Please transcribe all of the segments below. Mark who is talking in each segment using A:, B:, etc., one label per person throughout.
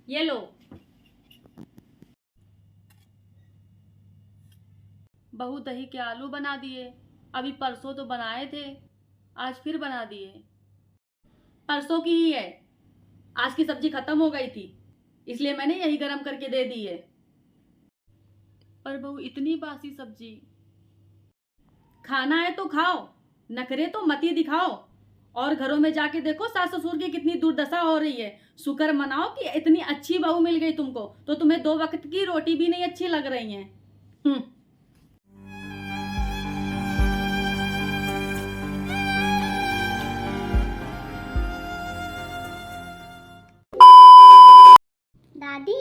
A: ये लो। बहू दही के आलू बना दिए। अभी परसों तो बनाए थे, आज फिर बना दिए। परसों की ही है, आज की सब्जी खत्म हो गई थी, इसलिए मैंने यही गरम करके दे दी है। पर बहू इतनी बासी सब्जी। खाना है तो खाओ, नखरे तो मत ही दिखाओ। और घरों में जाके देखो सास ससुर की कितनी दुर्दशा हो रही है। शुक्र मनाओ कि इतनी अच्छी बहू मिल गई तुमको, तो तुम्हें 2 वक्त की रोटी भी नहीं अच्छी लग रही है।
B: दादी,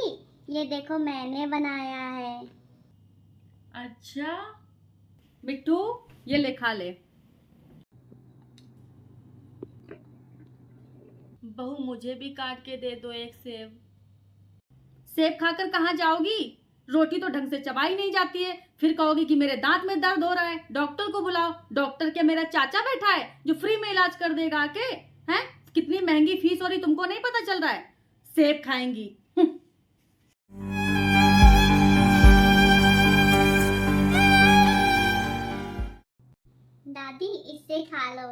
B: ये देखो मैंने बनाया है।
A: अच्छा बिट्टू, ये ले खा ले। बहू मुझे भी काट के दे दो एक सेब। सेब खाकर कहाँ जाओगी? रोटी तो ढंग से चबाई नहीं जाती है, फिर कहोगी कि मेरे दांत में दर्द हो रहा है, डॉक्टर को बुलाओ। डॉक्टर क्या मेरा चाचा बैठा है जो फ्री में इलाज कर देगा आके? हैं? कितनी महंगी फीस हो रही तुमको नहीं पता चल रहा है? सेब खाएंगी।
B: दादी, इससे खा लो।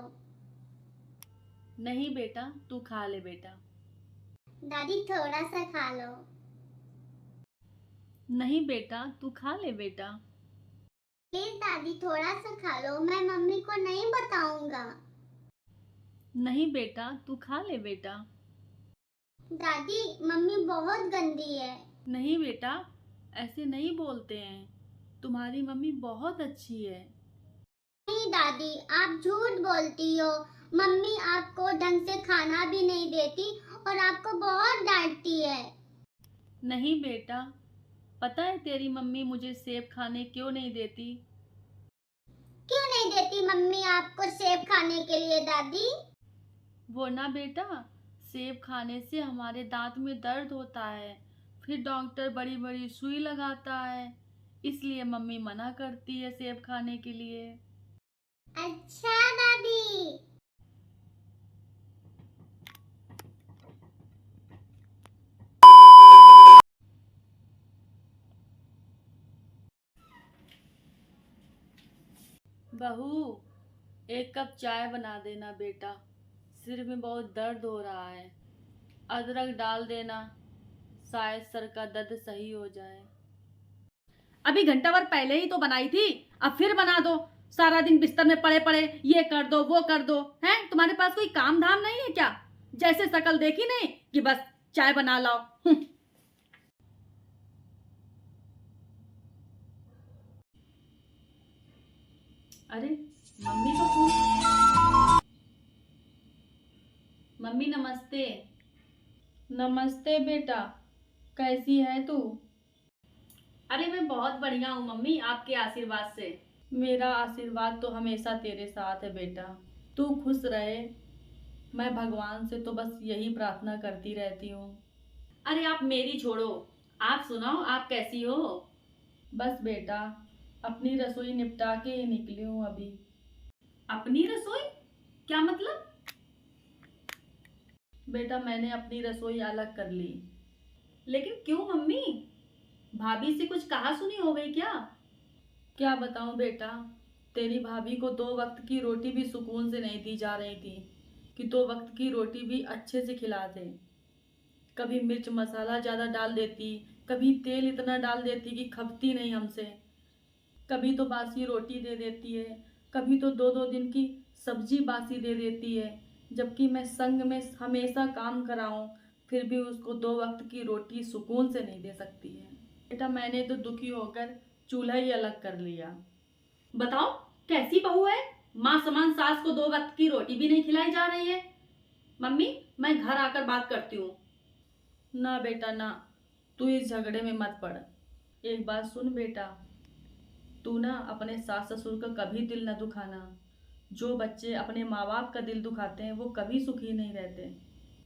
A: नहीं बेटा, तू खा ले बेटा।
B: दादी, थोड़ा सा खा लो।
A: नहीं बेटा, तू खा ले बेटा।
B: प्लीज दादी, थोड़ा सा खा लो, मैं मम्मी को नहीं बताऊंगा।
A: नहीं बेटा, तू खा ले बेटा।
B: दादी, मम्मी बहुत गंदी है।
A: नहीं बेटा, ऐसे नहीं बोलते हैं, तुम्हारी मम्मी बहुत अच्छी है।
B: नहीं दादी, आप झूठ बोलती हो। मम्मी आपको ढंग से खाना भी नहीं देती और आपको बहुत डांटती है।
A: नहीं बेटा, पता है तेरी मम्मी मुझे सेब खाने क्यों नहीं देती?
B: क्यों नहीं देती मम्मी आपको सेब खाने के लिए दादी?
A: वो ना बेटा, सेब खाने से हमारे दांत में दर्द होता है, फिर डॉक्टर बड़ी बड़ी सुई लगाता है, इसलिए मम्मी मना करती है सेब खाने के लिए।
B: अच्छा दादी।
A: बहू, एक कप चाय बना देना बेटा, सिर में बहुत दर्द हो रहा है। अदरक डाल देना, शायद सर का दर्द सही हो जाए। अभी घंटा भर पहले ही तो बनाई थी, अब फिर बना दो। सारा दिन बिस्तर में पड़े पड़े ये कर दो वो कर दो। हैं, तुम्हारे पास कोई काम धाम नहीं है क्या? जैसे शकल देखी नहीं कि बस चाय बना लाओ। अरे मम्मी को फोन। मम्मी नमस्ते। नमस्ते बेटा, कैसी है तू? अरे मैं बहुत बढ़िया हूँ मम्मी, आपके आशीर्वाद से। मेरा आशीर्वाद तो हमेशा तेरे साथ है बेटा, तू खुश रहे। मैं भगवान से तो बस यही प्रार्थना करती रहती हूँ। अरे आप मेरी छोड़ो, आप सुनाओ, आप कैसी हो? बस बेटा, अपनी रसोई निपटा के ही निकली हूँ अभी। अपनी रसोई? क्या मतलब? बेटा मैंने अपनी रसोई अलग कर ली। लेकिन क्यों मम्मी? भाभी से कुछ कहा सुनी हो गई क्या? क्या बताऊं बेटा, तेरी भाभी को 2 वक्त की रोटी भी सुकून से नहीं दी जा रही थी कि 2 वक्त की रोटी भी अच्छे से खिला दे। कभी मिर्च मसाला ज़्यादा डाल देती, कभी तेल इतना डाल देती कि खपती नहीं हमसे। कभी तो बासी रोटी दे देती है, कभी तो 2-2 दिन की सब्जी बासी दे देती है, जबकि मैं संग में हमेशा काम कराऊं, फिर भी उसको 2 वक्त की रोटी सुकून से नहीं दे सकती है। बेटा मैंने तो दुखी होकर चूल्हा ही अलग कर लिया। बताओ कैसी बहू है, माँ समान सास को 2 वक्त की रोटी भी नहीं खिलाई जा रही है। मम्मी मैं घर आकर बात करती हूँ। ना बेटा ना, तू इस झगड़े में मत पड़। एक बात सुन बेटा, तू ना अपने सास ससुर का कभी दिल न दुखाना। जो बच्चे अपने माँ बाप का दिल दुखाते हैं वो कभी सुखी नहीं रहते,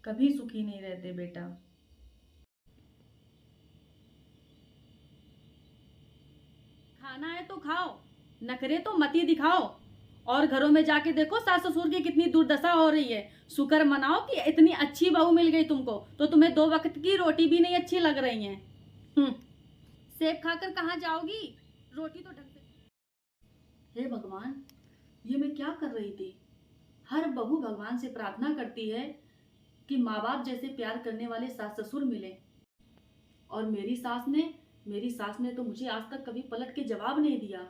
A: कभी सुखी नहीं रहते बेटा। खाना है तो खाओ, नखरे तो मत ही दिखाओ। और घरों में जाके देखो सास ससुर की कितनी दुर्दशा हो रही है। शुक्र मनाओ कि इतनी अच्छी बहू मिल गई तुमको, तो तुम्हें 2 वक्त की रोटी भी नहीं अच्छी लग रही है। सेब खाकर कहाँ जाओगी, रोटी तो ढंग से। हे भगवान, ये मैं क्या कर रही थी। हर बहू भगवान से प्रार्थना करती है कि माँ बाप जैसे प्यार करने वाले सास ससुर मिले, और मेरी सास ने तो मुझे आज तक कभी पलट के जवाब नहीं दिया।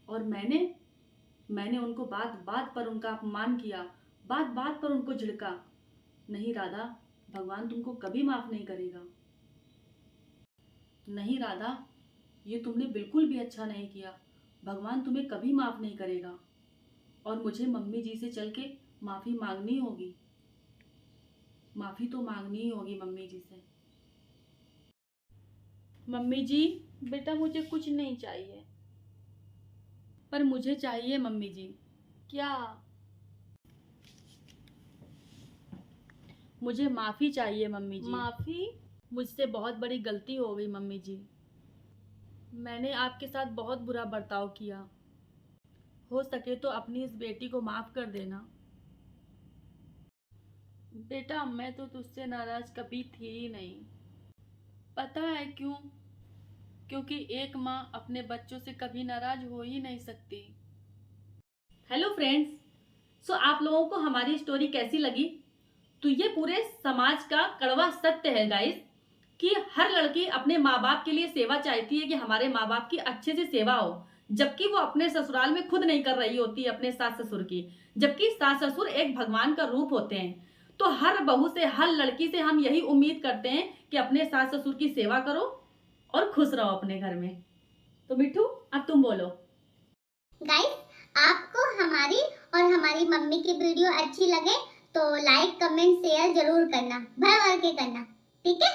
A: और मैंने उनको बात बात पर उनका अपमान किया, बात बात पर उनको झिड़का। नहीं राधा, भगवान तुमको कभी माफ नहीं करेगा। नहीं राधा, ये तुमने बिल्कुल भी अच्छा नहीं किया। भगवान तुम्हें कभी माफ नहीं करेगा, और मुझे मम्मी जी से चल के माफी मांगनी होगी। माफी तो मांगनी ही होगी मम्मी जी से। मम्मी जी, बेटा मुझे कुछ नहीं चाहिए, पर मुझे चाहिए मम्मी जी। क्या? मुझे माफी चाहिए मम्मी जी। माफी? मुझसे बहुत बड़ी गलती हो गई मम्मी जी। मैंने आपके साथ बहुत बुरा बर्ताव किया। हो सके तो अपनी इस बेटी को माफ कर देना। बेटा, मैं तो तुझसे नाराज कभी थी ही नहीं। पता है क्यों? क्योंकि एक माँ अपने बच्चों से कभी नाराज हो ही नहीं सकती। हेलो फ्रेंड्स, सो आप लोगों को हमारी स्टोरी कैसी लगी? तो ये पूरे समाज का कड़वा सत्य है गाइस, कि हर लड़की अपने माँ बाप के लिए सेवा चाहती है कि हमारे माँ बाप की अच्छे से सेवा हो, जबकि वो अपने ससुराल में खुद नहीं कर रही होती अपने सास ससुर की, जबकि सास ससुर एक भगवान का रूप होते हैं। तो हर बहू से, हर लड़की से हम यही उम्मीद करते हैं कि अपने सास ससुर की सेवा करो और खुश रहो अपने घर में। तो मिठू, अब तुम बोलो।
B: गाइस, आपको हमारी और हमारी मम्मी की वीडियो अच्छी लगे तो लाइक कमेंट शेयर जरूर करना, भर भर के करना, ठीक है।